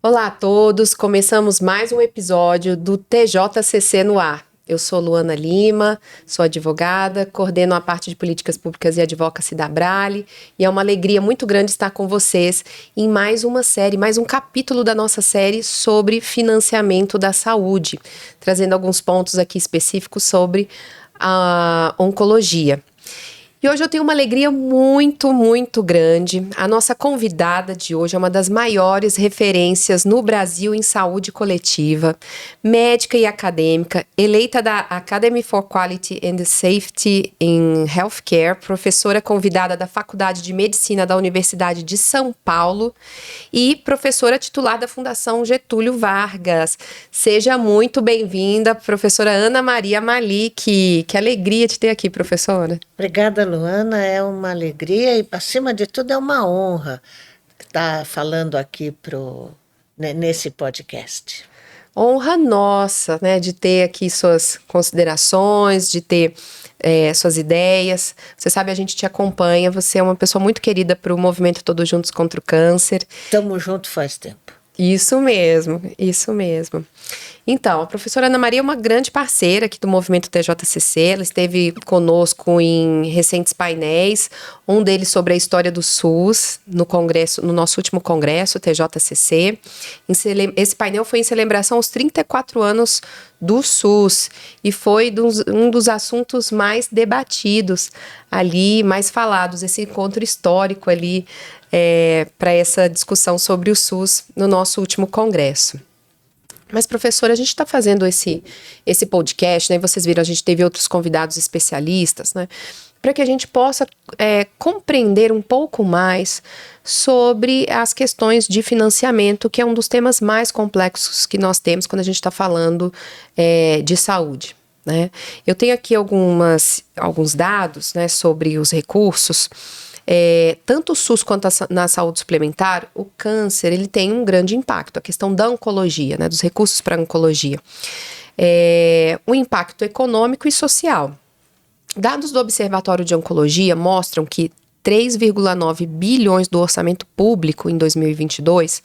Olá a todos, começamos mais um episódio do TJCC no ar. Eu sou Luana Lima, sou advogada, coordeno a parte de políticas públicas e advocacy da Abrale, e é uma alegria muito grande estar com vocês em mais uma série, mais um capítulo da nossa série sobre financiamento da saúde, trazendo alguns pontos aqui específicos sobre a oncologia. E hoje eu tenho uma alegria muito grande. A nossa convidada de hoje é uma das maiores referências no Brasil em saúde coletiva, médica e acadêmica, eleita da Academy for Quality and Safety in Healthcare, professora convidada da Faculdade de Medicina da Universidade de São Paulo e professora titular da Fundação Getúlio Vargas. Seja muito bem-vinda, professora Ana Maria Malik. Que alegria te ter aqui, professora. Obrigada, Luana. É uma alegria e, acima de tudo, é uma honra estar falando aqui nesse podcast. Honra nossa, né, de ter aqui suas considerações, de ter suas ideias. Você sabe, a gente te acompanha, você é uma pessoa muito querida para o movimento Todos Juntos contra o Câncer. Estamos juntos faz tempo. Isso mesmo, isso mesmo. Então, a professora Ana Maria é uma grande parceira aqui do movimento TJCC, ela esteve conosco em recentes painéis, um deles sobre a história do SUS, no congresso, no nosso último congresso, TJCC. Esse painel foi em celebração aos 34 anos do SUS e foi um dos assuntos mais debatidos ali, mais falados, esse encontro histórico ali para essa discussão sobre o SUS no nosso último congresso. Mas, professora, a gente está fazendo esse podcast, né? Vocês viram, a gente teve outros convidados especialistas, né? Para que a gente possa compreender um pouco mais sobre as questões de financiamento, que é um dos temas mais complexos que nós temos quando a gente está falando de saúde, né? Eu tenho aqui alguns dados, né, sobre os recursos. Tanto o SUS quanto na saúde suplementar, o câncer ele tem um grande impacto, a questão da oncologia, né, dos recursos para a oncologia. O impacto econômico e social. Dados do Observatório de Oncologia mostram que 3,9 bilhões do orçamento público em 2022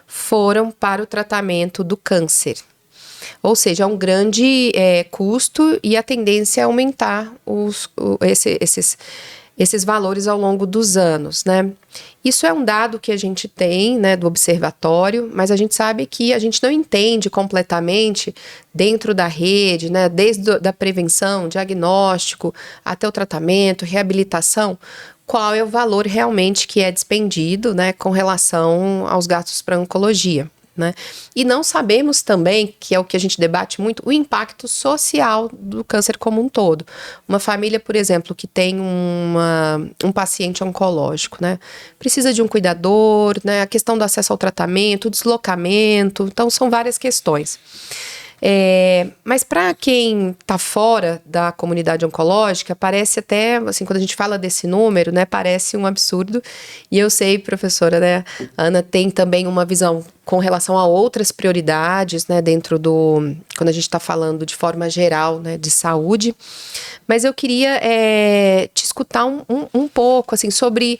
foram para o tratamento do câncer. Ou seja, é um grande custo e a tendência é aumentar esses valores ao longo dos anos, né? Isso é um dado que a gente tem, né, do observatório, mas a gente sabe que a gente não entende completamente dentro da rede, né, desde da prevenção, diagnóstico, até o tratamento, reabilitação, qual é o valor realmente que é despendido, né, com relação aos gastos para oncologia. Né? E não sabemos também, que é o que a gente debate muito, o impacto social do câncer como um todo. Uma família, por exemplo, que tem um paciente oncológico, né? Precisa de um cuidador, né? A questão do acesso ao tratamento, o deslocamento, então são várias questões. Mas para quem está fora da comunidade oncológica, parece até, assim, quando a gente fala desse número, né, parece um absurdo. E eu sei, professora, né, Ana tem também uma visão com relação a outras prioridades, né, quando a gente está falando de forma geral, né, de saúde. Mas eu queria te escutar um pouco, assim, sobre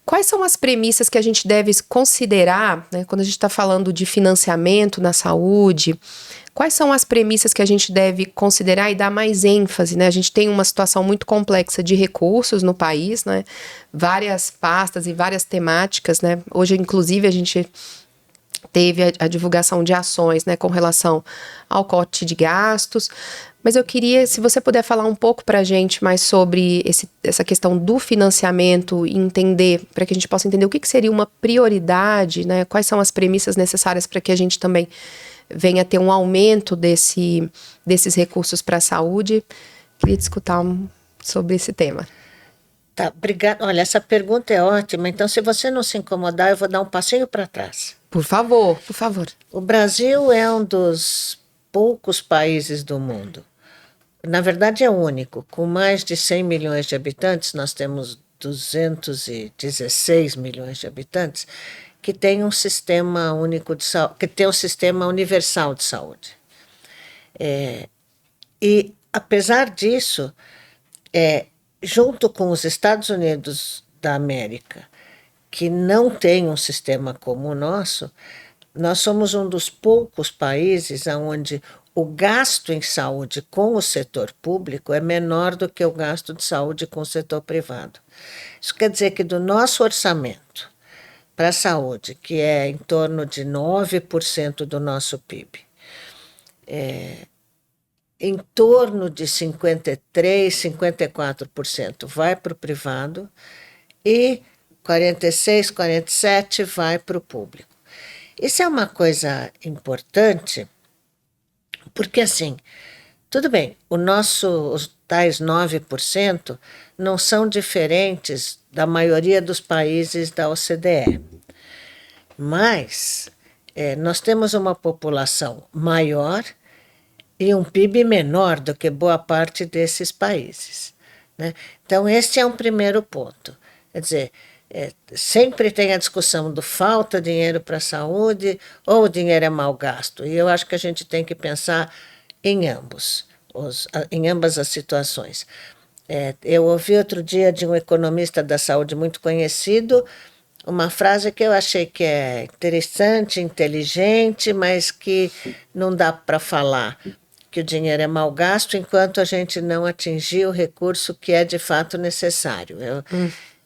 quais são as premissas que a gente deve considerar, né, quando a gente está falando de financiamento na saúde. Quais são as premissas que a gente deve considerar e dar mais ênfase, né? A gente tem uma situação muito complexa de recursos no país, né? Várias pastas e várias temáticas, né? Hoje, inclusive, a gente teve a divulgação de ações, né, com relação ao corte de gastos. Mas eu queria, se você puder falar um pouco para a gente mais sobre essa questão do financiamento e entender, para que a gente possa entender o que seria uma prioridade, né? Quais são as premissas necessárias para que a gente também venha ter um aumento desses recursos para a saúde. Queria discutir sobre esse tema. Tá, obrigada. Olha, essa pergunta é ótima. Então, se você não se incomodar, eu vou dar um passeio para trás. Por favor, por favor. O Brasil é um dos poucos países do mundo. Na verdade, é único. Com mais de 100 milhões de habitantes, nós temos 216 milhões de habitantes, que tem um sistema único de saúde, que tem um sistema universal de saúde. E, apesar disso, junto com os Estados Unidos da América, que não tem um sistema como o nosso, nós somos um dos poucos países onde o gasto em saúde com o setor público é menor do que o gasto de saúde com o setor privado. Isso quer dizer que do nosso orçamento para a saúde, que é em torno de 9% do nosso PIB, em torno de 53%, 54% vai para o privado e 46%, 47% vai para o público. Isso é uma coisa importante, porque assim, tudo bem, os tais 9% não são diferentes da maioria dos países da OCDE, mas nós temos uma população maior e um PIB menor do que boa parte desses países, né? Então, esse é um primeiro ponto. Quer dizer, sempre tem a discussão do falta dinheiro para a saúde ou o dinheiro é mal gasto. E eu acho que a gente tem que pensar em em ambas as situações. Eu ouvi outro dia de um economista da saúde muito conhecido uma frase que eu achei que é interessante, inteligente, mas que não dá para falar que o dinheiro é mal gasto enquanto a gente não atingir o recurso que é de fato necessário. Eu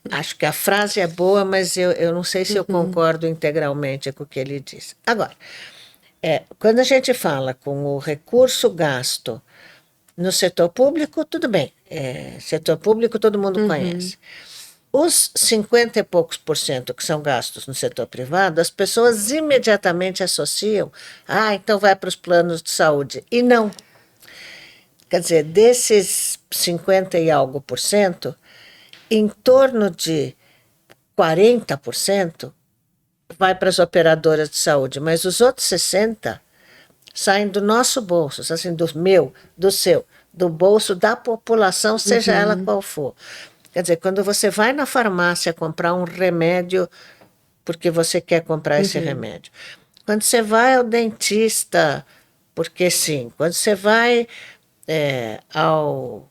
acho que a frase é boa, mas eu não sei se eu concordo integralmente com o que ele diz. Agora, quando a gente fala com o recurso gasto no setor público, tudo bem. Setor público todo mundo conhece. Os 50 e poucos por cento que são gastos no setor privado, as pessoas imediatamente associam, então vai para os planos de saúde. E não. Quer dizer, desses 50 e algo por cento, em torno de 40% vai para as operadoras de saúde, mas os outros 60% saem do nosso bolso, assim, do meu, do seu, do bolso da população, seja ela qual for. Quer dizer, quando você vai na farmácia comprar um remédio, porque você quer comprar esse remédio. Quando você vai ao dentista, porque sim. Quando você vai ao...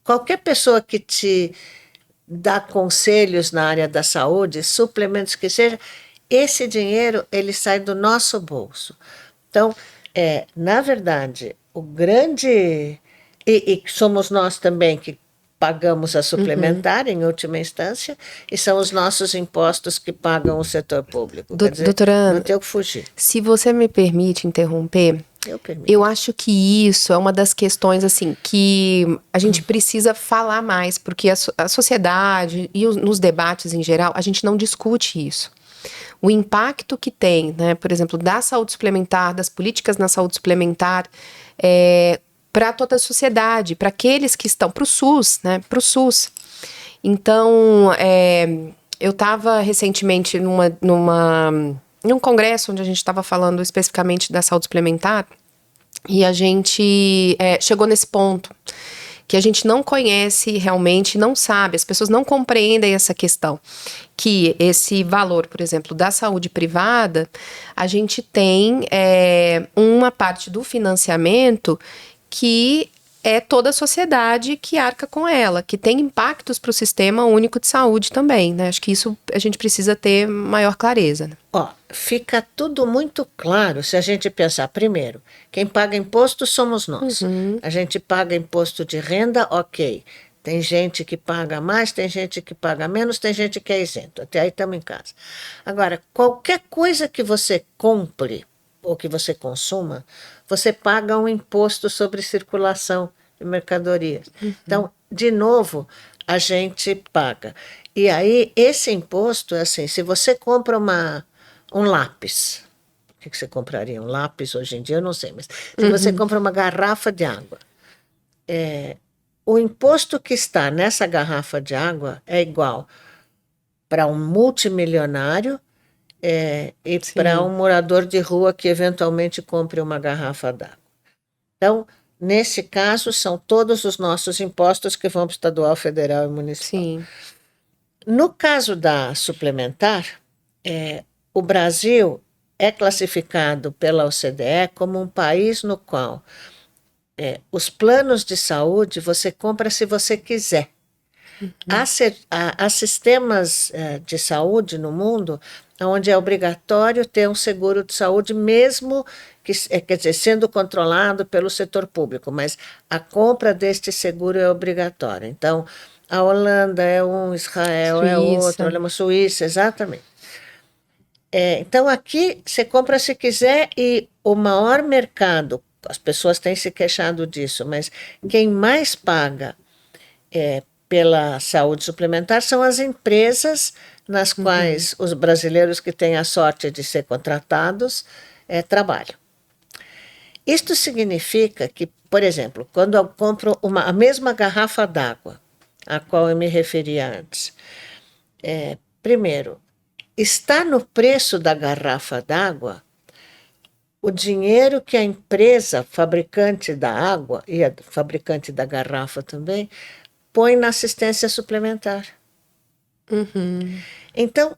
Qualquer pessoa que te dá conselhos na área da saúde, suplementos que seja, esse dinheiro ele sai do nosso bolso. Então, na verdade, o grande... E somos nós também que pagamos a suplementar, em última instância, e são os nossos impostos que pagam o setor público. Quer dizer, doutora Ana, não tem o que fugir. Se você me permite interromper, eu acho que isso é uma das questões assim que a gente precisa falar mais, porque a sociedade e nos debates em geral, a gente não discute isso. O impacto que tem, né, por exemplo, da saúde suplementar, das políticas na saúde suplementar, para toda a sociedade, para aqueles que estão, para o SUS, né, para o SUS. Então, eu estava recentemente num congresso onde a gente estava falando especificamente da saúde suplementar e a gente chegou nesse ponto que a gente não conhece realmente, não sabe, as pessoas não compreendem essa questão, que esse valor, por exemplo, da saúde privada, a gente tem uma parte do financiamento que é toda a sociedade que arca com ela, que tem impactos para o sistema único de saúde também, né? Acho que isso a gente precisa ter maior clareza. Né? Fica tudo muito claro se a gente pensar, primeiro, quem paga imposto somos nós. A gente paga imposto de renda, ok. Tem gente que paga mais, tem gente que paga menos, tem gente que é isento. Até aí estamos em casa. Agora, qualquer coisa que você compre ou que você consuma, você paga um imposto sobre circulação de mercadorias. Então, de novo, a gente paga. E aí, esse imposto é assim, se você compra um lápis, o que você compraria? Um lápis hoje em dia? Eu não sei, mas se você compra uma garrafa de água, o imposto que está nessa garrafa de água é igual para um multimilionário e para um morador de rua que eventualmente compre uma garrafa d'água. Então, nesse caso, são todos os nossos impostos que vão para o estadual, federal e municipal. Sim. No caso da suplementar, o Brasil é classificado pela OCDE como um país no qual os planos de saúde você compra se você quiser. Há sistemas de saúde no mundo onde é obrigatório ter um seguro de saúde, mesmo que, quer dizer, sendo controlado pelo setor público, mas a compra deste seguro é obrigatória. Então, a Holanda é um, Israel é outro, Suíça. a Suíça, exatamente. Então, aqui você compra se quiser, e o maior mercado, as pessoas têm se queixado disso, mas quem mais paga pela saúde suplementar são as empresas nas quais os brasileiros que têm a sorte de ser contratados trabalham. Isto significa que, por exemplo, quando eu compro a mesma garrafa d'água, a qual eu me referia antes, primeiro, está no preço da garrafa d'água o dinheiro que a empresa fabricante da água, e a fabricante da garrafa também, põe na assistência suplementar. Então,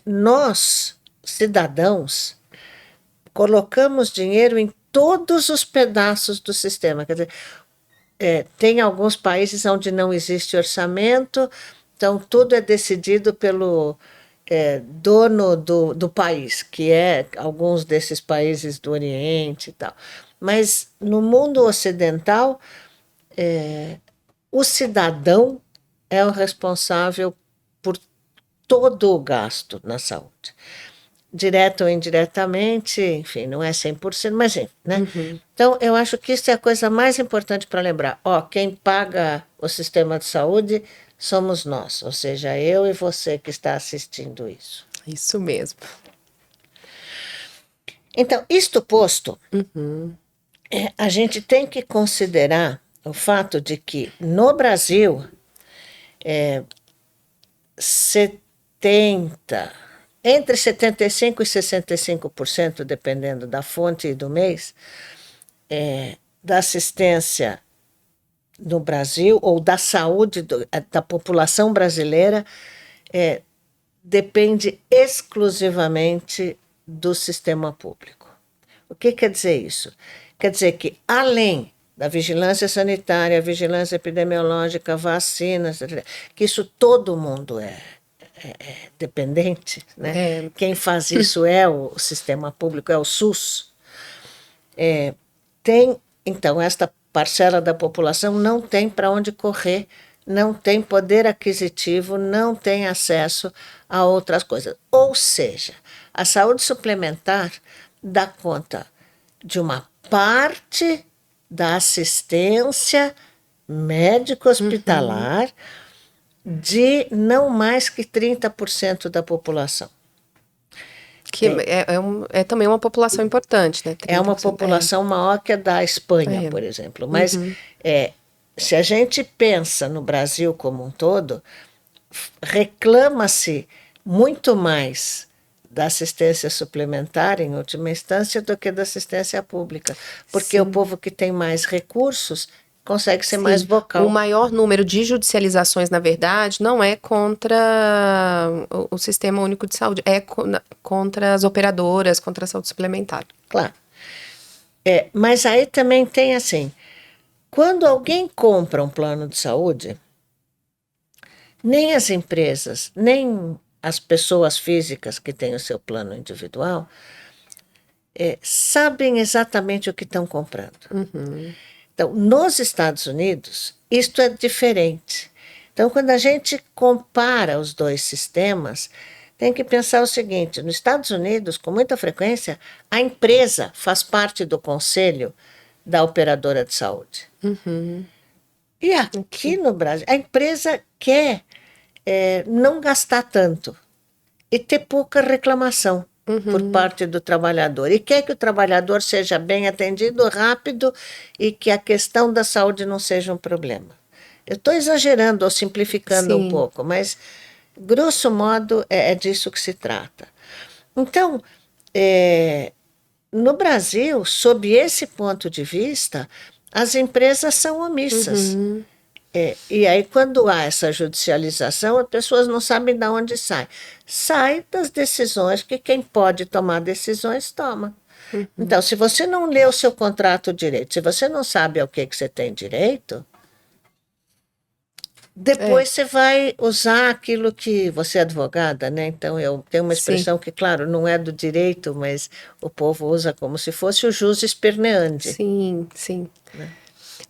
nós, cidadãos, colocamos dinheiro em todos os pedaços do sistema. Quer dizer, tem alguns países onde não existe orçamento, então tudo é decidido pelo dono do país, que é alguns desses países do Oriente e tal. Mas no mundo ocidental, o cidadão é o responsável por todo o gasto na saúde. Direto ou indiretamente, enfim, não é 100%, mas né? Então, eu acho que isso é a coisa mais importante para lembrar. Quem paga o sistema de saúde somos nós, ou seja, eu e você que está assistindo isso. Isso mesmo. Então, isto posto, a gente tem que considerar o fato de que no Brasil, entre 75% e 65%, dependendo da fonte e do mês, da assistência no Brasil, ou da saúde da população brasileira, depende exclusivamente do sistema público. O que quer dizer isso? Quer dizer que, além da vigilância sanitária, vigilância epidemiológica, vacinas, que isso todo mundo é dependente, né? Quem faz isso é o sistema público, é o SUS. Então, esta parcela da população não tem para onde correr, não tem poder aquisitivo, não tem acesso a outras coisas. Ou seja, a saúde suplementar dá conta de uma parte da assistência médico-hospitalar de não mais que 30% da população. Que é também uma população importante, né? É uma população maior que a da Espanha, por exemplo. Mas se a gente pensa no Brasil como um todo, reclama-se muito mais da assistência suplementar, em última instância, do que da assistência pública. Porque o povo que tem mais recursos consegue ser mais vocal. O maior número de judicializações, na verdade, não é contra o Sistema Único de Saúde, é contra as operadoras, contra a saúde suplementar. Claro. Mas aí também tem assim, quando alguém compra um plano de saúde, nem as empresas, nem as pessoas físicas que têm o seu plano individual sabem exatamente o que estão comprando. Então, nos Estados Unidos, isto é diferente. Então, quando a gente compara os dois sistemas, tem que pensar o seguinte: nos Estados Unidos, com muita frequência, a empresa faz parte do conselho da operadora de saúde. E aqui no Brasil, a empresa quer não gastar tanto e ter pouca reclamação por parte do trabalhador. E quer que o trabalhador seja bem atendido, rápido, e que a questão da saúde não seja um problema. Eu estou exagerando ou simplificando um pouco, mas, grosso modo, é disso que se trata. Então, no Brasil, sob esse ponto de vista, as empresas são omissas. E aí, quando há essa judicialização, as pessoas não sabem de onde sai. Sai das decisões que quem pode tomar decisões toma. Então, se você não lê o seu contrato direito, se você não sabe ao que você tem direito, Depois você vai usar aquilo que você é advogada, né? Então eu tenho uma Sim, expressão que, claro, não é do direito, mas o povo usa como se fosse o jus esperneandi, sim, sim. né?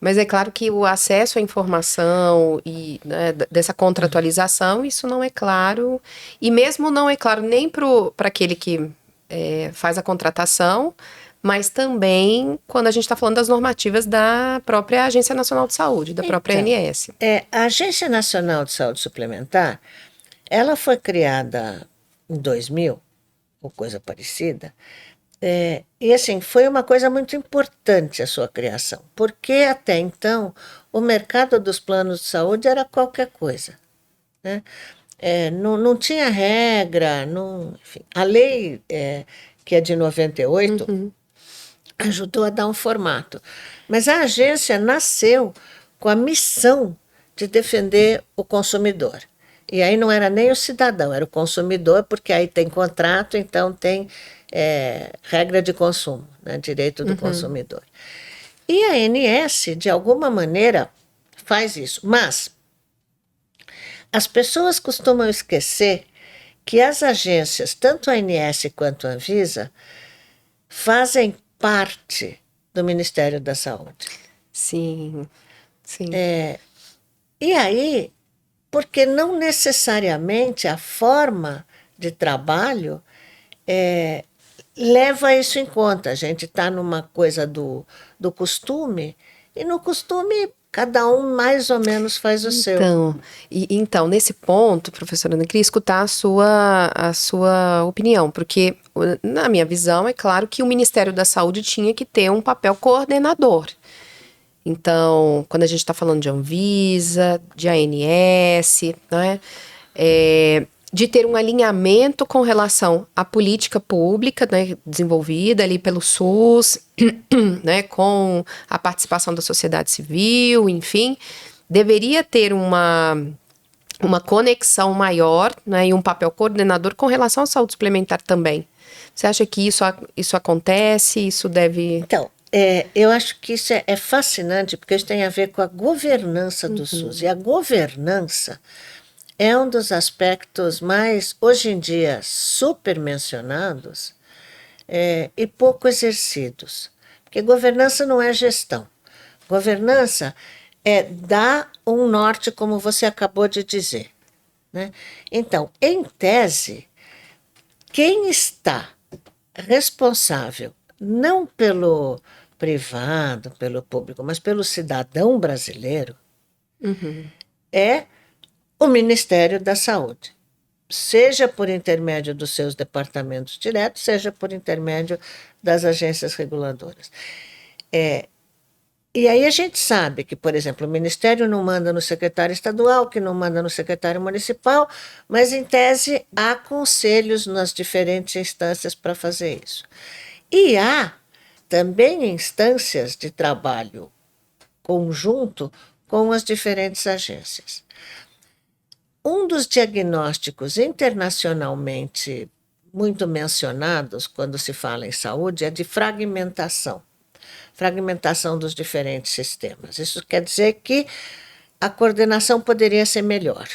Mas é claro que o acesso à informação e né, dessa contratualização, isso não é claro. E mesmo não é claro nem para aquele que faz a contratação, mas também quando a gente está falando das normativas da própria Agência Nacional de Saúde, da própria Então, ANS. a Agência Nacional de Saúde Suplementar, ela foi criada em 2000, ou coisa parecida, e assim, foi uma coisa muito importante a sua criação, porque até então o mercado dos planos de saúde era qualquer coisa, né? Não tinha regra, não, enfim. A lei, que é de 98, Uhum, ajudou a dar um formato. Mas a agência nasceu com a missão de defender o consumidor. E aí não era nem o cidadão, era o consumidor, porque aí tem contrato, então tem regra de consumo, né, direito do uhum. consumidor. E a ANS, de alguma maneira, faz isso. Mas as pessoas costumam esquecer que as agências, tanto a ANS quanto a Anvisa, fazem parte do Ministério da Saúde. Sim, sim. E aí, porque não necessariamente a forma de trabalho leva isso em conta. A gente está numa coisa do costume, e no costume cada um mais ou menos faz o seu. Então, nesse ponto, professora, eu queria escutar a sua opinião, porque, na minha visão, é claro que o Ministério da Saúde tinha que ter um papel coordenador. Então, quando a gente está falando de Anvisa, de ANS, né, de ter um alinhamento com relação à política pública, né, desenvolvida ali pelo SUS, né, com a participação da sociedade civil, enfim, deveria ter uma conexão maior, né, e um papel coordenador com relação à saúde suplementar também. Você acha que isso acontece? Isso deve... Então, eu acho que isso é fascinante, porque isso tem a ver com a governança do SUS. E a governança é um dos aspectos mais, hoje em dia, super mencionados, e pouco exercidos. Porque governança não é gestão. Governança é dar um norte, como você acabou de dizer, né? Então, em tese, quem está responsável não pelo privado, pelo público, mas pelo cidadão brasileiro Uhum, é o Ministério da Saúde, seja por intermédio dos seus departamentos diretos, seja por intermédio das agências reguladoras. E aí a gente sabe que, por exemplo, o Ministério não manda no secretário estadual, que não manda no secretário municipal, mas, em tese, há conselhos nas diferentes instâncias para fazer isso. E há também instâncias de trabalho conjunto com as diferentes agências. Um dos diagnósticos internacionalmente muito mencionados quando se fala em saúde é de fragmentação dos diferentes sistemas. Isso quer dizer que a coordenação poderia ser melhor.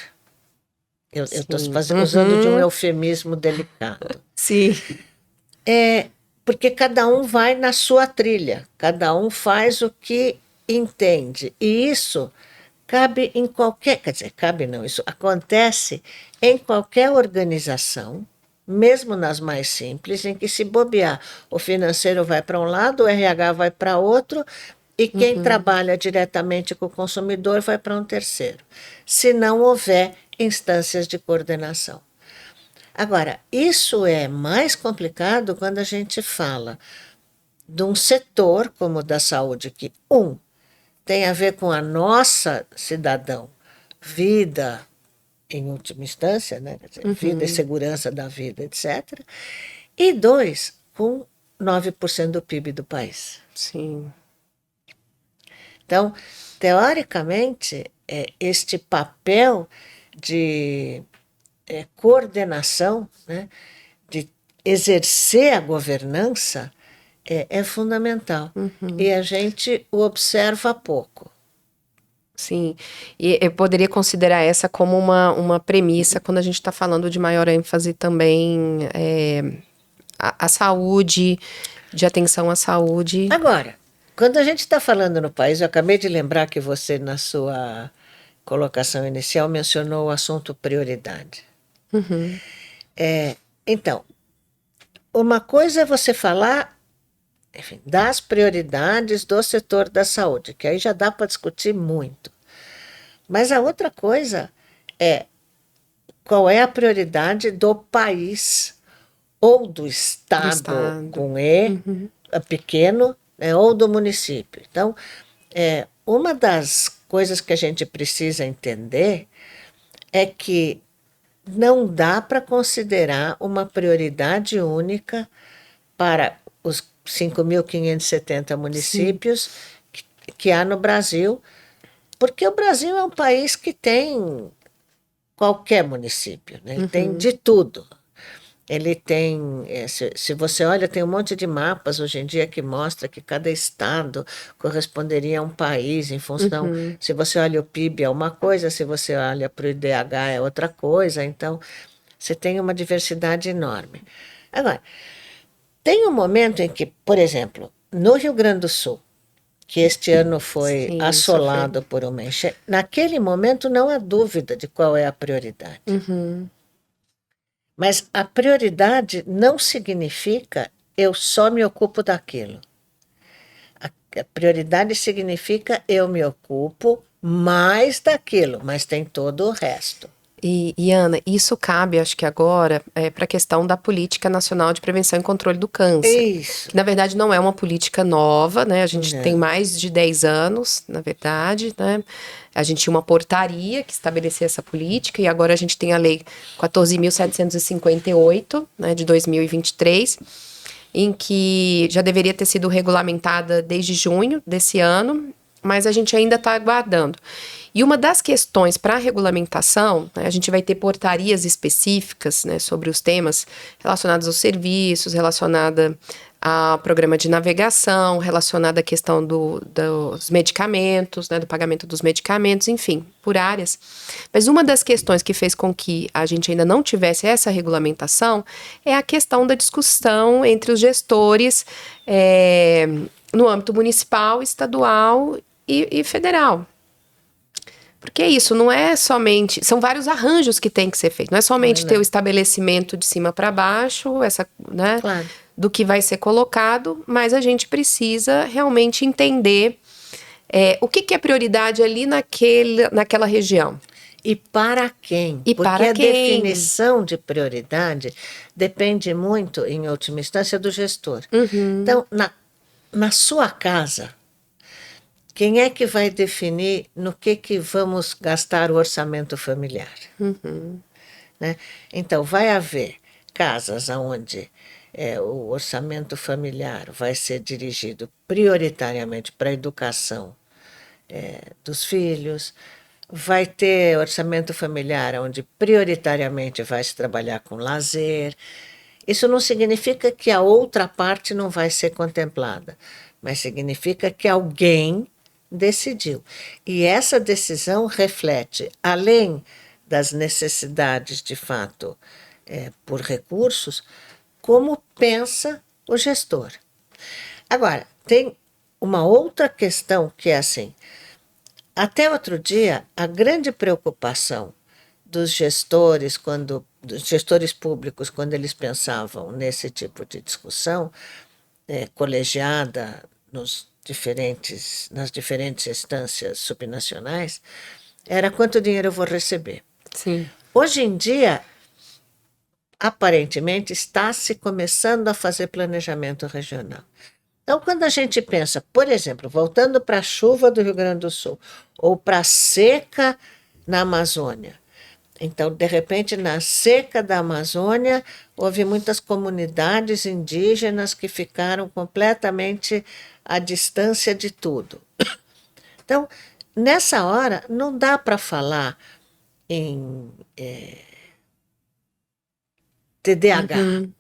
Eu estou sim. usando de um Uhum, eufemismo delicado. sim. Porque cada um vai na sua trilha, cada um faz o que entende. E isso cabe em qualquer, quer dizer, cabe não, isso acontece em qualquer organização, mesmo nas mais simples, em que se bobear, o financeiro vai para um lado, o RH vai para outro, e quem Uhum, trabalha diretamente com o consumidor vai para um terceiro, se não houver instâncias de coordenação. Agora, isso é mais complicado quando a gente fala de um setor como o da saúde, que, tem a ver com a nossa cidadão, vida, em última instância, né? Quer dizer, vida e uhum, segurança da vida, etc. E dois, com 9% do PIB do país. sim. Então, teoricamente, este papel de coordenação, né, de exercer a governança, é fundamental. Uhum, E a gente o observa pouco. Sim, e eu poderia considerar essa como uma premissa quando a gente está falando de maior ênfase também a saúde, de atenção à saúde. Agora, quando a gente está falando no país, eu acabei de lembrar que você, na sua colocação inicial, mencionou o assunto prioridade. Uhum, Então, uma coisa é você falar, enfim, das prioridades do setor da saúde, que aí já dá para discutir muito. Mas a outra coisa é qual é a prioridade do país ou do do estado estado. com E, Uhum, pequeno, né, ou do município. Então, uma das coisas que a gente precisa entender é que não dá para considerar uma prioridade única para os 5.570 sim. municípios que há no Brasil, porque o Brasil é um país que tem qualquer município, né? Ele tem Uhum, de tudo. Ele tem, se você olha, tem um monte de mapas hoje em dia que mostra que cada estado corresponderia a um país em função, uhum. se você olha o PIB é uma coisa, se você olha para o IDH é outra coisa, então você tem uma diversidade enorme. Agora, tem um momento em que, por exemplo, no Rio Grande do Sul, que este ano foi Sim, sofreu. assolado por uma enchente, naquele momento não há dúvida de qual é a prioridade. Uhum. Mas a prioridade não significa eu só me ocupo daquilo. A prioridade significa eu me ocupo mais daquilo, mas tem todo o resto. E, Ana, isso cabe, acho que agora, para a questão da Política Nacional de Prevenção e Controle do Câncer, Isso. que na verdade não é uma política nova, né? A gente tem Não. mais de 10 anos, na verdade, né? A gente tinha uma portaria que estabelecia essa política e agora a gente tem a Lei 14.758, né, de 2023, em que já deveria ter sido regulamentada desde junho desse ano, mas a gente ainda está aguardando. E uma das questões para a regulamentação, né, a gente vai ter portarias específicas, né, sobre os temas relacionados aos serviços, relacionada ao programa de navegação, relacionada à questão dos medicamentos, né, do pagamento dos medicamentos, enfim, por áreas. Mas uma das questões que fez com que a gente ainda não tivesse essa regulamentação é a questão da discussão entre os gestores no âmbito municipal, estadual e federal. Porque é isso, não é somente. São vários arranjos que tem que ser feito. Não é somente ter o Não. estabelecimento de cima para baixo, né, Claro. do que vai ser colocado, mas a gente precisa realmente entender o que é prioridade ali naquela região. E para quem? E Porque para a quem? definição de prioridade depende muito, em última instância, do gestor. Uhum, Então, na sua casa, quem é que vai definir no que vamos gastar o orçamento familiar? uhum, Né? Então, vai haver casas onde o orçamento familiar vai ser dirigido prioritariamente para a educação dos filhos, vai ter orçamento familiar onde prioritariamente vai se trabalhar com lazer. Isso não significa que a outra parte não vai ser contemplada, mas significa que alguém decidiu. E essa decisão reflete, além das necessidades de fato por recursos, como pensa o gestor. Agora, tem uma outra questão que é assim: até outro dia, a grande preocupação dos gestores públicos, quando eles pensavam nesse tipo de discussão, colegiada nas diferentes instâncias subnacionais, era quanto dinheiro eu vou receber. sim. Hoje em dia, aparentemente, está se começando a fazer planejamento regional. Então, quando a gente pensa, por exemplo, voltando para a chuva do Rio Grande do Sul, ou para a seca na Amazônia, então, de repente, na seca da Amazônia, houve muitas comunidades indígenas que ficaram completamente à distância de tudo. Então, nessa hora, não dá para falar em TDAH, Uhum,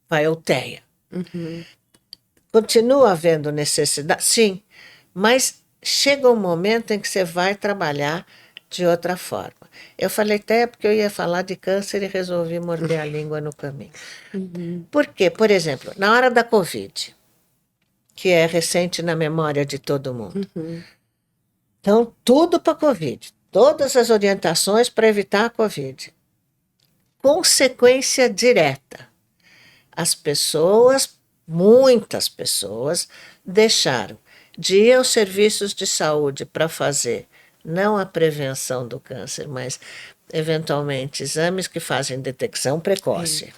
Paiuteia. uhum, Continua havendo necessidade? Sim, mas chega um momento em que você vai trabalhar de outra forma. Eu falei até porque eu ia falar de câncer e resolvi morder a língua no caminho. Por quê? Por exemplo, na hora da Covid, que é recente na memória de todo mundo. Então, tudo para a Covid. Todas as orientações para evitar a Covid. Consequência direta. As pessoas, muitas pessoas, deixaram de ir aos serviços de saúde para fazer, não a prevenção do câncer, mas eventualmente exames que fazem detecção precoce.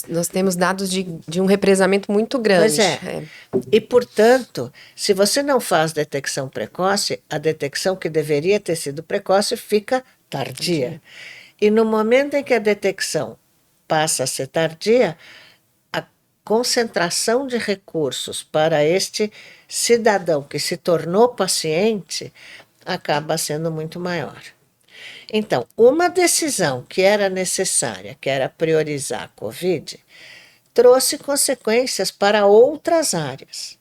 Nós temos dados de um represamento muito grande. Pois é. E, portanto, se você não faz detecção precoce, a detecção que deveria ter sido precoce fica tardia. E no momento em que a detecção passa a ser tardia, a concentração de recursos para este cidadão que se tornou paciente acaba sendo muito maior. Então, uma decisão que era necessária, que era priorizar a Covid, trouxe consequências para outras áreas.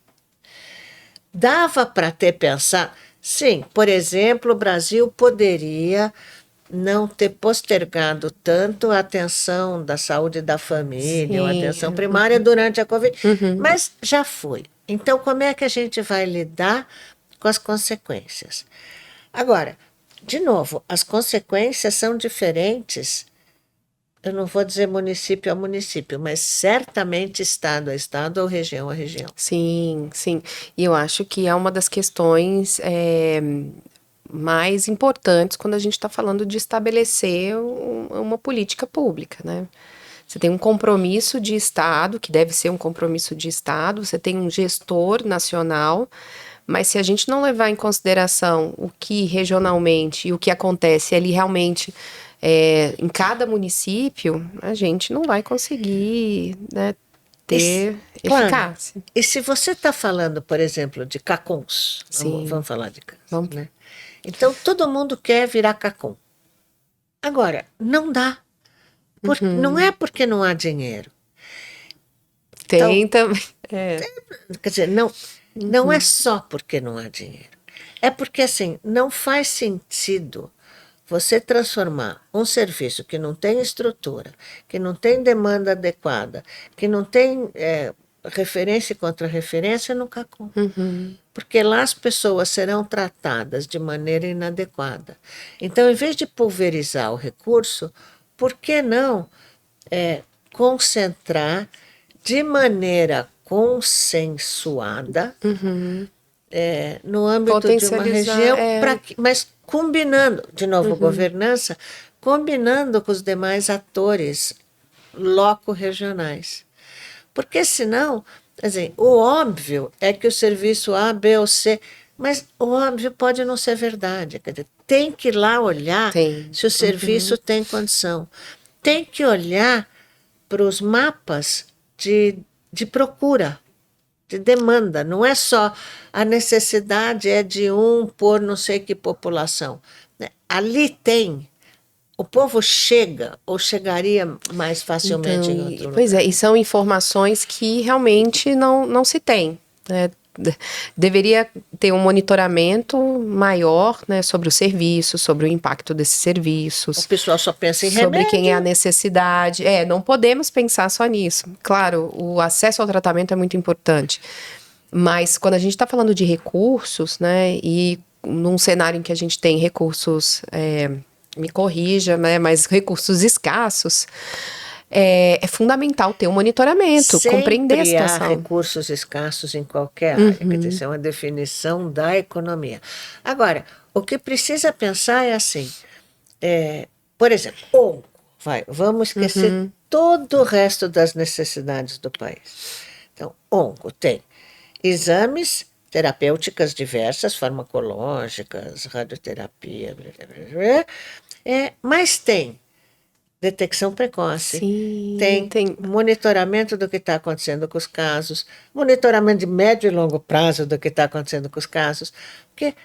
Dava para ter pensado, sim, por exemplo, o Brasil poderia não ter postergado tanto a atenção da saúde da família, ou a atenção primária durante a Covid, mas já foi. Então, como é que a gente vai lidar com as consequências? Agora, de novo, as consequências são diferentes. Eu não vou dizer município a município, mas certamente estado a estado ou região a região. Sim, sim. E eu acho que é uma das questões mais importantes quando a gente está falando de estabelecer uma política pública, né? Você tem um compromisso de Estado, que deve ser um compromisso de Estado, você tem um gestor nacional, mas se a gente não levar em consideração o que regionalmente e o que acontece ali realmente em cada município, a gente não vai conseguir, né, ter eficácia. Claro. E se você está falando, por exemplo, de CACUNs, vamos falar de câncer, Vamos. né? Então, todo mundo quer virar CACUN. Agora, não dá. Não é porque não há dinheiro. Tem também. Quer dizer, não é só porque não há dinheiro. É porque, assim, não faz sentido você transformar um serviço que não tem estrutura, que não tem demanda adequada, que não tem referência e contra-referência no CACUN. Porque lá as pessoas serão tratadas de maneira inadequada. Então, em vez de pulverizar o recurso, por que não concentrar de maneira consensuada no âmbito de uma região, mas combinando, de novo, governança, combinando com os demais atores loco-regionais. Porque senão, assim, o óbvio é que o serviço A, B ou C, mas o óbvio pode não ser verdade. Quer dizer, tem que ir lá olhar se o serviço tem condição. Tem que olhar para os mapas de procura, de demanda. Não é só a necessidade é de por não sei que população. Ali tem. O povo chega ou chegaria mais facilmente em outro lugar. Pois é, e são informações que realmente não se tem, né? Deveria ter um monitoramento maior, né, sobre o serviço, sobre o impacto desses serviços. O pessoal só pensa em sobre remédio. quem é a necessidade. Não podemos pensar só nisso. Claro, o acesso ao tratamento é muito importante. Mas quando a gente está falando de recursos, né, e num cenário em que a gente tem recursos, me corrija, né, mas recursos escassos, é fundamental ter um monitoramento, Sempre compreender a situação. há recursos escassos em qualquer área, quer dizer, isso é uma definição da economia. Agora, o que precisa pensar é assim, por exemplo, vamos esquecer todo o resto das necessidades do país. Então, onco tem exames terapêuticas diversas, farmacológicas, radioterapia, mas tem detecção precoce, Sim, tem monitoramento do que está acontecendo com os casos, monitoramento de médio e longo prazo do que está acontecendo com os casos, porque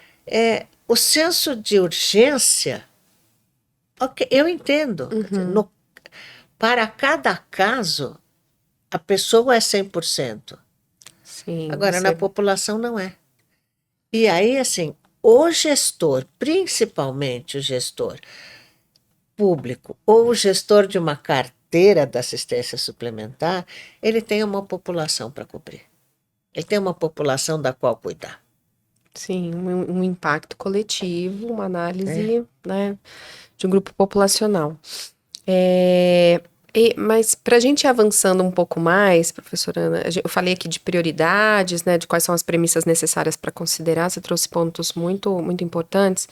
o senso de urgência, eu entendo, para cada caso, a pessoa é 100%. Sim, Agora, na população não é. E aí, assim, o gestor, principalmente o gestor público ou o gestor de uma carteira da assistência suplementar, ele tem uma população para cobrir. Ele tem uma população da qual cuidar. Sim, um impacto coletivo, uma Né? análise, né, de um grupo populacional. Mas para a gente ir avançando um pouco mais, professora Ana, eu falei aqui de prioridades, né, de quais são as premissas necessárias para considerar, você trouxe pontos muito, muito importantes,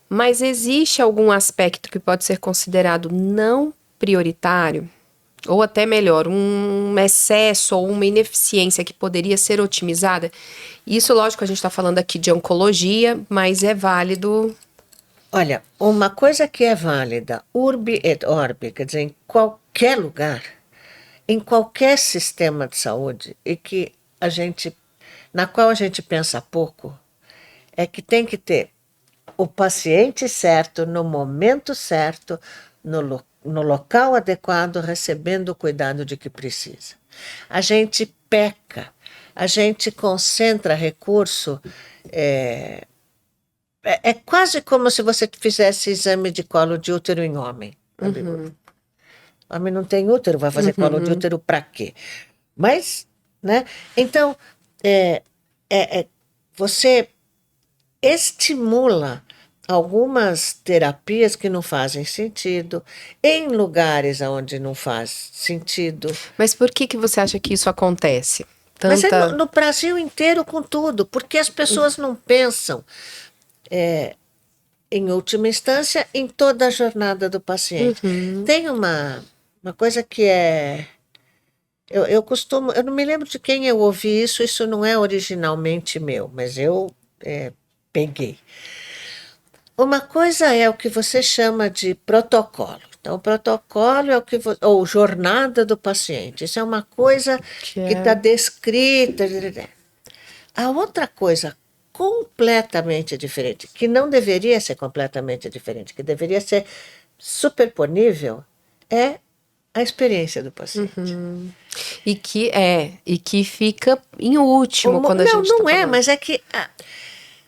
mas existe algum aspecto que pode ser considerado não prioritário? Ou até melhor, um excesso ou uma ineficiência que poderia ser otimizada? Isso, lógico, a gente está falando aqui de oncologia, mas é válido. Olha, uma coisa que é válida, urbi et orbi, quer dizer, em qualquer lugar, em qualquer sistema de saúde, e que na qual a gente pensa pouco, é que tem que ter o paciente certo, no momento certo, no local adequado, recebendo o cuidado de que precisa. A gente peca, a gente concentra recurso. É quase como se você fizesse exame de colo de útero em homem. Homem não tem útero, vai fazer colo de útero para quê? Mas, né? Então, é, você estimula algumas terapias que não fazem sentido, em lugares onde não faz sentido. Mas por que você acha que isso acontece? Mas é Tanta. no Brasil inteiro com tudo, porque as pessoas não pensam, em última instância, em toda a jornada do paciente. Tem uma coisa que é. Eu costumo. Eu não me lembro de quem eu ouvi isso não é originalmente meu, mas eu peguei. Uma coisa é o que você chama de protocolo. Então, o protocolo é o que ou jornada do paciente. Isso é uma coisa Que que está é. descrita. A outra coisa completamente diferente, que não deveria ser completamente diferente, que deveria ser superponível, é a experiência do paciente. E que fica em último quando a Não, gente está não é, falando. mas é que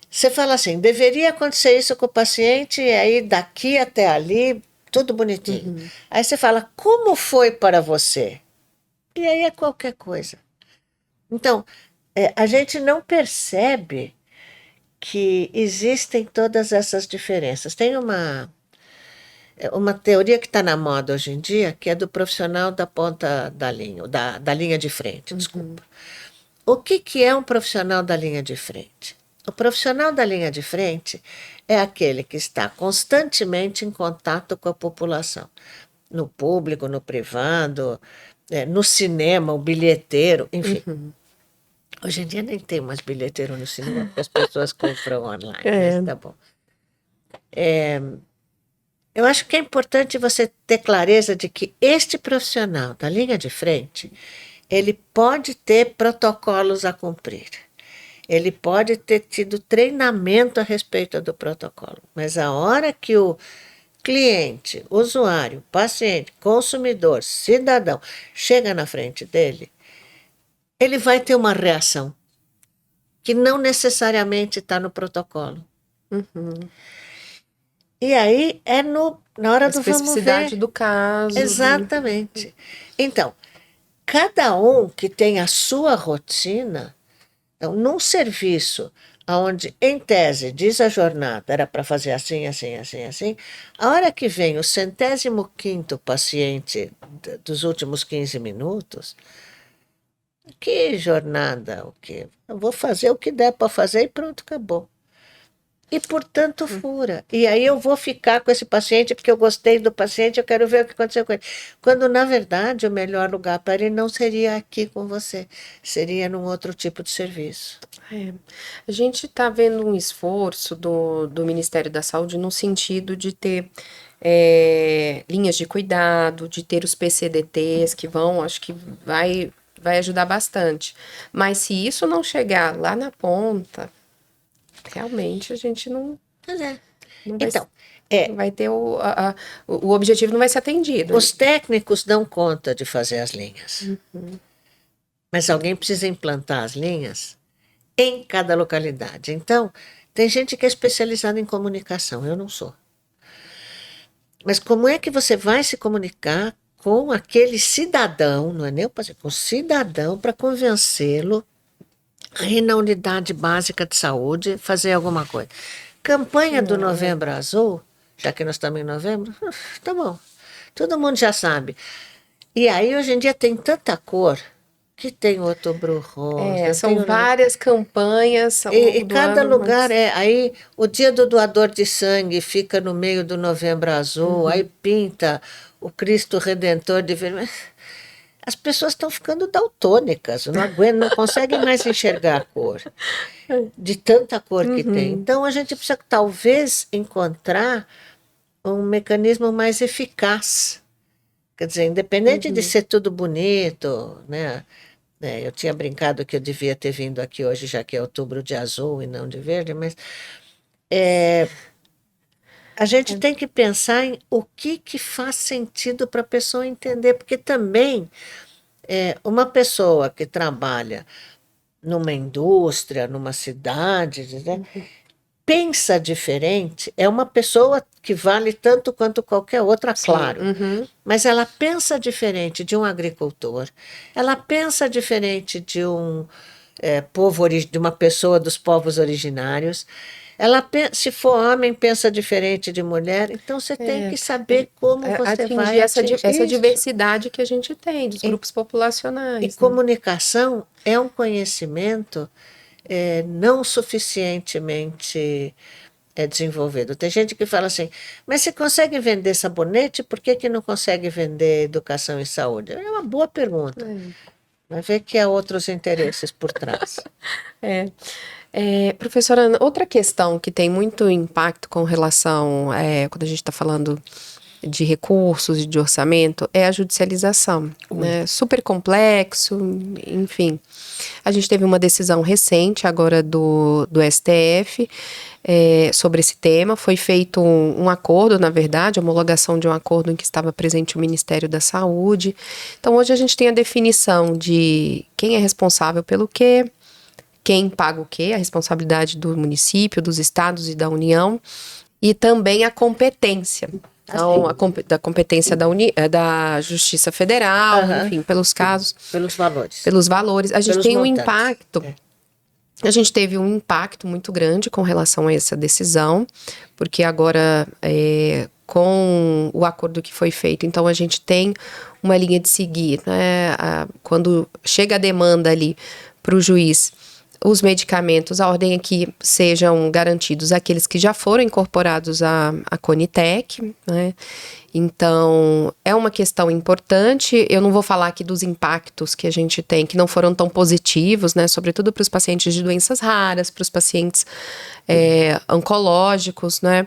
você fala assim, deveria acontecer isso com o paciente, e aí daqui até ali, tudo bonitinho. Aí você fala, como foi para você? E aí é qualquer coisa. Então, a gente não percebe que existem todas essas diferenças. Tem uma teoria que está na moda hoje em dia, que é do profissional da ponta da linha, da linha de frente, desculpa. O que é um profissional da linha de frente? O profissional da linha de frente é aquele que está constantemente em contato com a população, no público, no privado, no cinema, o bilheteiro, enfim. Hoje em dia nem tem mais bilheteiro no cinema, porque as pessoas compram online, mas tá bom. Eu acho que é importante você ter clareza de que este profissional da linha de frente, ele pode ter protocolos a cumprir. Ele pode ter tido treinamento a respeito do protocolo, mas a hora que o cliente, usuário, paciente, consumidor, cidadão chega na frente dele, ele vai ter uma reação que não necessariamente está no protocolo. E aí é na hora A do vamos ver. especificidade do caso. Exatamente. Então, cada um que tem a sua rotina, então, num serviço onde, em tese, diz a jornada, era para fazer assim, assim, assim, assim, a hora que vem o 105º paciente dos últimos 15 minutos, que jornada, o quê? Eu vou fazer o que der para fazer e pronto, acabou. E, portanto, fura. E aí eu vou ficar com esse paciente porque eu gostei do paciente, eu quero ver o que aconteceu com ele. Quando, na verdade, o melhor lugar para ele não seria aqui com você, seria num outro tipo de serviço. A gente está vendo um esforço do Ministério da Saúde no sentido de ter linhas de cuidado, de ter os PCDTs que vão, acho que vai ajudar bastante. Mas se isso não chegar lá na ponta, realmente a gente não, Pois é. não vai, Então, não vai ter o objetivo não vai ser atendido. os técnicos dão conta de fazer as linhas. Mas alguém precisa implantar as linhas em cada localidade. Então, tem gente que é especializada em comunicação, eu não sou. Mas como é que você vai se comunicar com aquele cidadão, não é nem o paciente, com o cidadão, para convencê-lo a ir na unidade básica de saúde fazer alguma coisa? Campanha do Novembro Azul, já que nós estamos em novembro, tá bom. Todo mundo já sabe. E aí, hoje em dia, tem tanta cor que tem Outubro Rosa. São várias campanhas ao longo E do cada ano, lugar mas... aí o dia do doador de sangue fica no meio do Novembro Azul, aí pinta o Cristo Redentor de vermelho. As pessoas estão ficando daltônicas, não aguentam, não conseguem mais enxergar a cor, de tanta cor que tem. Então a gente precisa talvez encontrar um mecanismo mais eficaz. Quer dizer, independente de ser tudo bonito, né? Eu tinha brincado que eu devia ter vindo aqui hoje, já que é outubro de azul e não de verde, mas a gente tem que pensar em o que faz sentido para a pessoa entender, porque também uma pessoa que trabalha numa indústria, numa cidade, né, pensa diferente, é uma pessoa que vale tanto quanto qualquer outra, Sim, claro. Mas ela pensa diferente de um agricultor, ela pensa diferente de um de uma pessoa dos povos originários. Se for homem, pensa diferente de mulher. Então você tem que saber como você vai atingir essa atingir isso. diversidade que a gente tem, dos grupos E populacionais. Né? comunicação é um conhecimento não suficientemente desenvolvido. Tem gente que fala assim, mas se consegue vender sabonete, por que não consegue vender educação e saúde? É uma boa pergunta. Vai ver que há outros interesses por trás. Professora Ana, outra questão que tem muito impacto com relação, quando a gente está falando de recursos e de orçamento, é a judicialização, né? Super complexo, enfim. A gente teve uma decisão recente agora do STF sobre esse tema. Foi feito um acordo, na verdade, a homologação de um acordo em que estava presente o Ministério da Saúde. Então, hoje a gente tem a definição de quem é responsável pelo quê, quem paga o quê, a responsabilidade do município, dos estados e da União, e também a competência. Então, da competência da Justiça Federal, enfim, pelos casos. Pelos valores. Pelos valores. A gente Pelos tem montantes. impacto. A gente teve um impacto muito grande com relação a essa decisão, porque agora, com o acordo que foi feito, então a gente tem uma linha de seguir, né? Quando chega a demanda ali para o juiz, os medicamentos, a ordem é que sejam garantidos aqueles que já foram incorporados à Conitec, né? Então, é uma questão importante. Eu não vou falar aqui dos impactos que a gente tem, que não foram tão positivos, né? Sobretudo para os pacientes de doenças raras, para os pacientes oncológicos, né?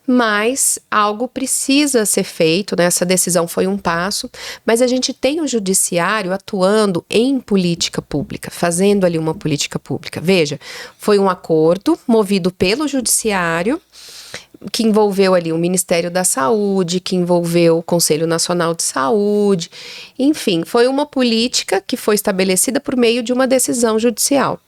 Mas algo precisa ser feito, né? Essa decisão foi um passo, mas a gente tem o judiciário atuando em política pública, fazendo ali uma política pública. Veja, foi um acordo movido pelo judiciário, que envolveu ali o Ministério da Saúde, que envolveu o Conselho Nacional de Saúde, enfim, foi uma política que foi estabelecida por meio de uma decisão judicial,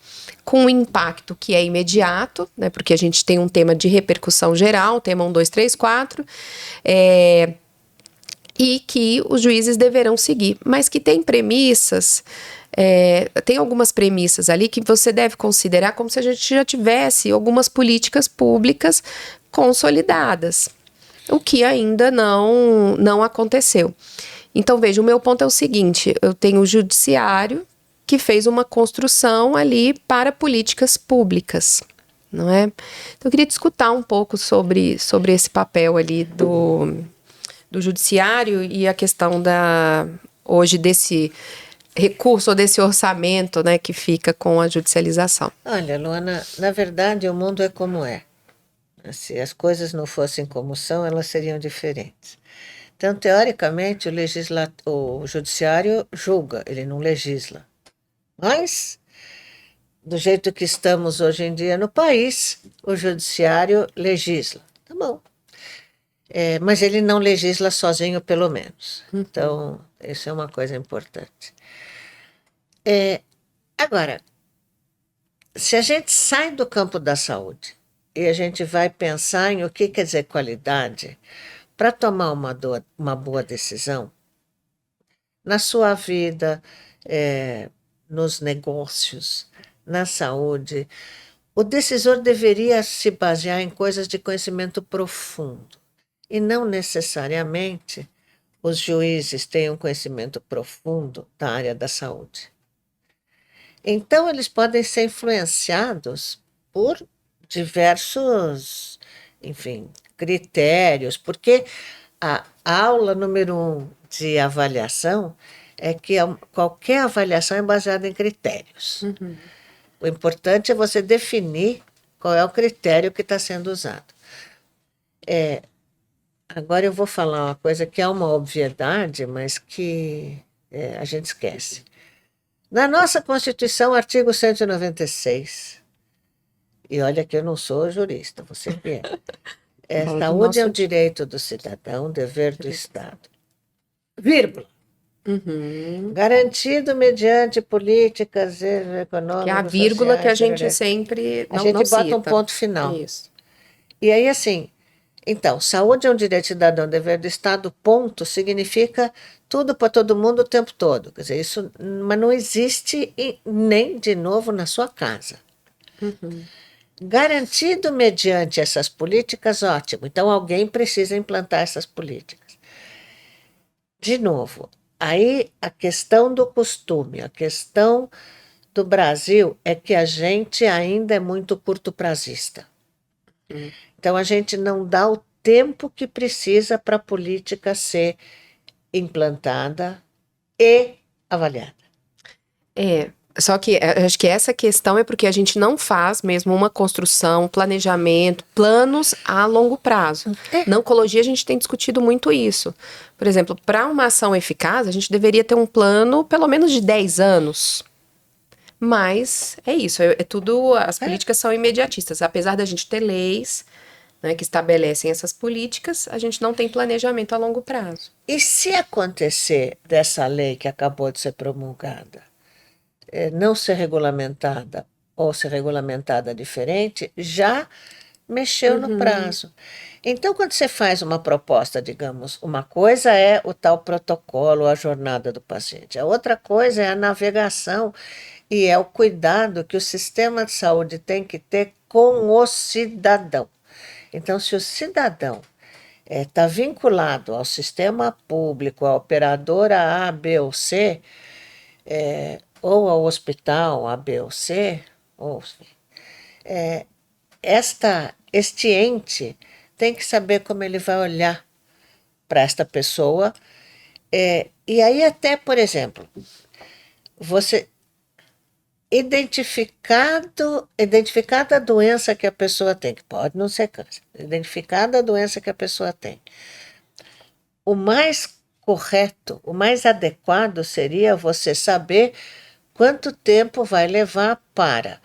com um impacto que é imediato, né, porque a gente tem um tema de repercussão geral, tema 1, 2, 3, 4, e que os juízes deverão seguir, mas que tem premissas, tem algumas premissas ali que você deve considerar como se a gente já tivesse algumas políticas públicas consolidadas, o que ainda não aconteceu. Então, veja, o meu ponto é o seguinte, eu tenho o judiciário que fez uma construção ali para políticas públicas, não é? Então, eu queria discutir um pouco sobre esse papel ali do judiciário e a questão hoje desse recurso ou desse orçamento, né, que fica com a judicialização. Olha, Luana, na verdade o mundo é como é. Se as coisas não fossem como são, elas seriam diferentes. Então, teoricamente, o judiciário julga, ele não legisla. Mas, do jeito que estamos hoje em dia no país, o judiciário legisla. Tá bom. Mas ele não legisla sozinho, pelo menos. Então, isso é uma coisa importante. Agora, se a gente sai do campo da saúde e a gente vai pensar em o que quer dizer qualidade, para tomar uma boa decisão na sua vida, nos negócios, na saúde, o decisor deveria se basear em coisas de conhecimento profundo e não necessariamente os juízes têm um conhecimento profundo da área da saúde. Então, eles podem ser influenciados por diversos, enfim, critérios, porque a aula número 1 de avaliação é que qualquer avaliação é baseada em critérios. O importante é você definir qual é o critério que está sendo usado. Agora eu vou falar uma coisa que é uma obviedade, mas que a gente esquece. Na nossa Constituição, artigo 196, e olha que eu não sou jurista, você que é. Fala do Saúde é um nosso- direito do cidadão, dever do Estado. Vírgula. Uhum. Garantido mediante políticas Que é a econômicas, vírgula que a sociais. gente Tarará. sempre A não gente bota um cita. ponto final. Isso. E aí, assim, então, saúde é um direito cidadão, dever do Estado, ponto, significa tudo para todo mundo o tempo todo. Quer dizer, isso, mas não existe nem, de novo, na sua casa. Garantido mediante essas políticas, ótimo. Então, alguém precisa implantar essas políticas. De novo, aí a questão do costume, a questão do Brasil é que a gente ainda é muito curto-prazista. Então, a gente não dá o tempo que precisa para a política ser implantada e avaliada. Só que acho que essa questão é porque a gente não faz mesmo uma construção, planejamento, planos a longo prazo. Na oncologia a gente tem discutido muito isso. Por exemplo, para uma ação eficaz, a gente deveria ter um plano pelo menos de 10 anos. Mas é isso, é tudo, as políticas são imediatistas. Apesar da gente ter leis, né, que estabelecem essas políticas, a gente não tem planejamento a longo prazo. E se acontecer dessa lei que acabou de ser promulgada, não ser regulamentada ou ser regulamentada diferente, já mexeu no prazo. Então, quando você faz uma proposta, digamos, uma coisa é o tal protocolo, a jornada do paciente, a outra coisa é a navegação e é o cuidado que o sistema de saúde tem que ter com o cidadão. Então, se o cidadão está vinculado ao sistema público, à operadora A, B ou C, ou ao hospital A, B ou C, ou, este ente tem que saber como ele vai olhar para esta pessoa. E aí até, por exemplo, você identificada a doença que a pessoa tem, que pode não ser câncer, identificada a doença que a pessoa tem, o mais correto, o mais adequado seria você saber quanto tempo vai levar para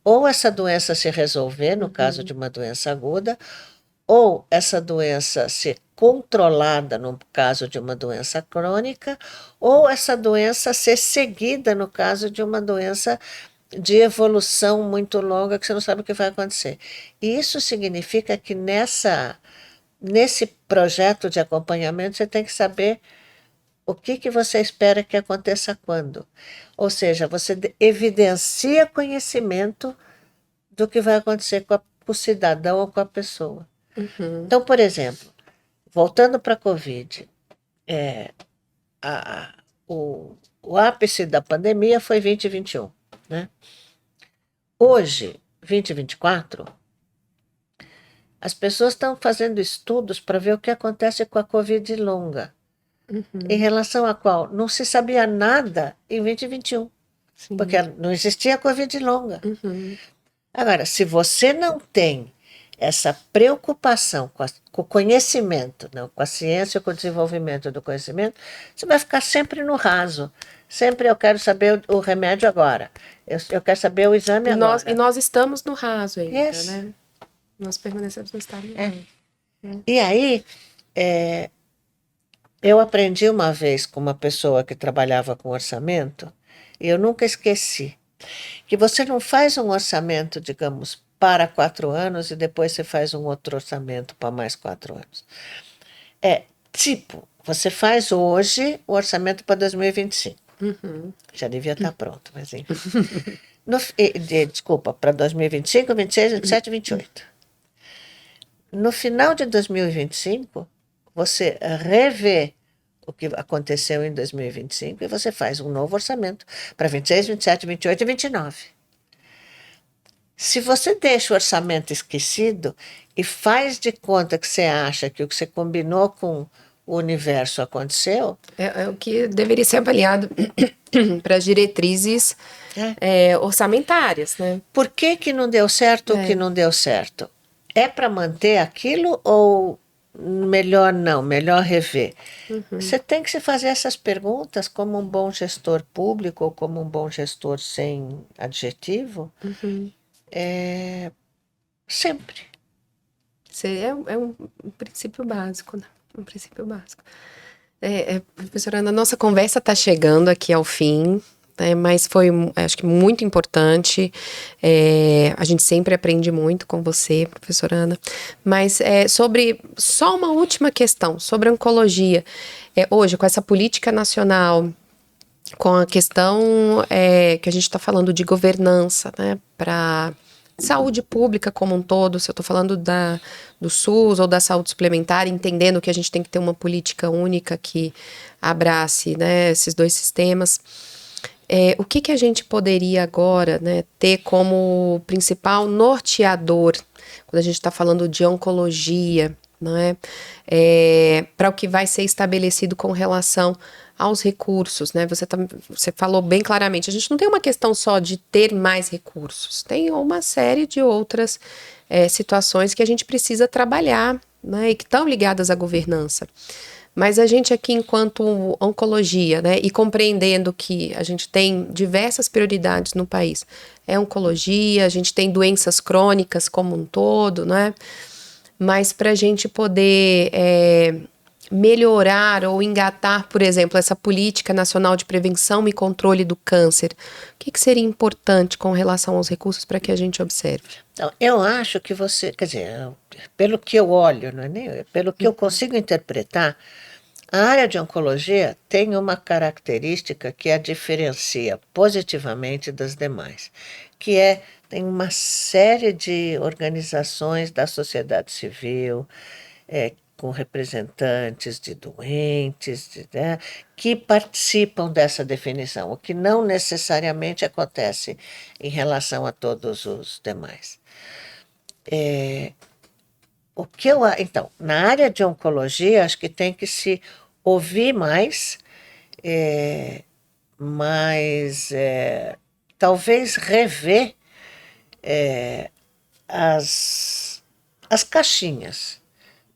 ou essa doença se resolver, no caso de uma doença aguda, ou essa doença ser controlada no caso de uma doença crônica, ou essa doença ser seguida no caso de uma doença de evolução muito longa que você não sabe o que vai acontecer. E isso significa que nesse projeto de acompanhamento você tem que saber o que você espera que aconteça quando. Ou seja, você evidencia conhecimento do que vai acontecer com o cidadão ou com a pessoa. Então, por exemplo, voltando para a Covid, o ápice da pandemia foi 2021, né? Hoje, 2024, as pessoas estão fazendo estudos para ver o que acontece com a Covid longa, em relação a qual não se sabia nada em 2021, porque não existia Covid longa. Agora, se você não tem essa preocupação com o conhecimento, não, com a ciência, com o desenvolvimento do conhecimento, você vai ficar sempre no raso. Sempre eu quero saber o remédio agora. Eu quero saber o exame agora. E nós estamos no raso ainda, Yes. né? Nós permanecemos no estado do raso. E aí, eu aprendi uma vez com uma pessoa que trabalhava com orçamento, e eu nunca esqueci. Que você não faz um orçamento, digamos, para 4 anos e depois você faz um outro orçamento para mais 4 anos. É tipo, você faz hoje o orçamento para 2025. Já devia estar pronto, mas enfim. Desculpa, para 2025, 26, 27 e 28. No final de 2025, você revê o que aconteceu em 2025 e você faz um novo orçamento para 26, 27, 28 e 29. Se você deixa o orçamento esquecido e faz de conta que você acha que o que você combinou com o universo aconteceu, É o que deveria ser avaliado para as diretrizes orçamentárias, né? por que que não deu certo o que não deu certo? É para manter aquilo ou melhor não, melhor rever? Você tem que se fazer essas perguntas como um bom gestor público ou como um bom gestor sem adjetivo, sempre. Isso é um princípio básico, né? Um princípio básico. Professora Ana, a nossa conversa está chegando aqui ao fim, né, mas foi, acho que, muito importante. A gente sempre aprende muito com você, professora Ana. Mas sobre, só uma última questão, sobre a oncologia. Hoje, com essa política nacional, com a questão que a gente está falando de governança, né, para saúde pública como um todo, se eu estou falando do SUS ou da saúde suplementar, entendendo que a gente tem que ter uma política única que abrace, né, esses dois sistemas. O que a gente poderia agora, né, ter como principal norteador quando a gente está falando de oncologia, né, para o que vai ser estabelecido com relação aos recursos, né? Você falou bem claramente, a gente não tem uma questão só de ter mais recursos, tem uma série de outras situações que a gente precisa trabalhar, né, e que estão ligadas à governança. Mas a gente aqui, enquanto oncologia, né, e compreendendo que a gente tem diversas prioridades no país, oncologia, a gente tem doenças crônicas como um todo, né? Mas para a gente poder melhorar ou engatar, por exemplo, essa política nacional de prevenção e controle do câncer, o que seria importante com relação aos recursos para que a gente observe? Então, eu acho que você, quer dizer, pelo que eu olho, não é nem, pelo que eu consigo interpretar, a área de oncologia tem uma característica que a diferencia positivamente das demais, que tem uma série de organizações da sociedade civil, com representantes de doentes, né, que participam dessa definição, o que não necessariamente acontece em relação a todos os demais. Então, na área de oncologia, acho que tem que se ouvir mais, talvez rever as caixinhas.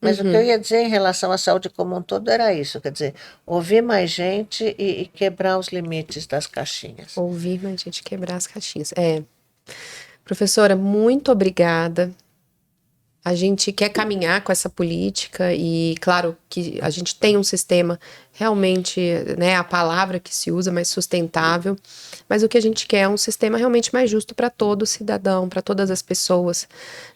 Mas o que eu ia dizer em relação à saúde como um todo era isso, quer dizer, ouvir mais gente e quebrar os limites das caixinhas. Ouvir mais gente, quebrar as caixinhas. Professora, muito obrigada. A gente quer caminhar com essa política e, claro, que a gente tem um sistema realmente, né, a palavra que se usa, mais sustentável, mas o que a gente quer é um sistema realmente mais justo para todo cidadão, para todas as pessoas,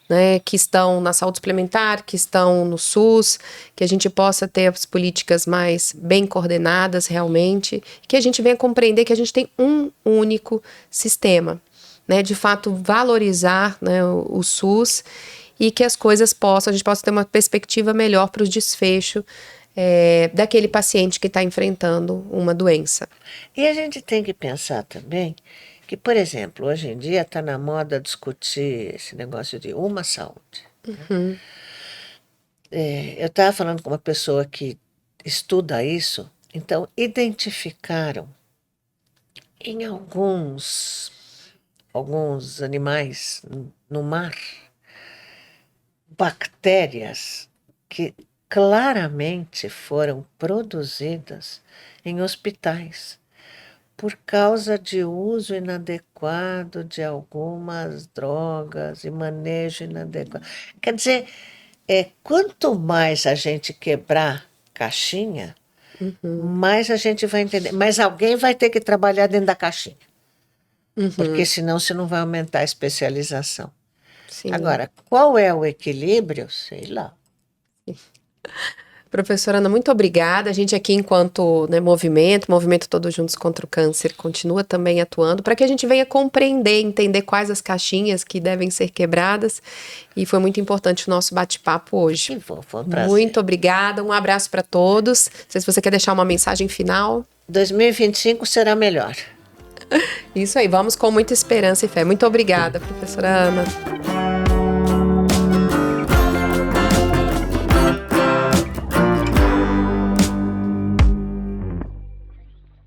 né, que estão na saúde suplementar, que estão no SUS, que a gente possa ter as políticas mais bem coordenadas realmente, que a gente venha compreender que a gente tem um único sistema, né, de fato valorizar, né, o SUS, e que as coisas a gente possa ter uma perspectiva melhor para o desfecho daquele paciente que está enfrentando uma doença. E a gente tem que pensar também que, por exemplo, hoje em dia está na moda discutir esse negócio de uma saúde. Uhum. Eu estava falando com uma pessoa que estuda isso, então identificaram em alguns animais no mar bactérias que claramente foram produzidas em hospitais por causa de uso inadequado de algumas drogas e manejo inadequado. Quer dizer, quanto mais a gente quebrar caixinha, mais a gente vai entender. Mas alguém vai ter que trabalhar dentro da caixinha. porque senão você não vai aumentar a especialização. Sim. Agora, qual é o equilíbrio? Sei lá. Professora Ana, muito obrigada. A gente aqui, enquanto, né, movimento Todos Juntos contra o Câncer, continua também atuando para que a gente venha compreender, entender quais as caixinhas que devem ser quebradas. E foi muito importante o nosso bate-papo hoje. Que bom, foi um prazer. Muito obrigada, um abraço para todos. Não sei se você quer deixar uma mensagem final. 2025 será melhor. Isso aí, vamos com muita esperança e fé. Muito obrigada, professora Ana.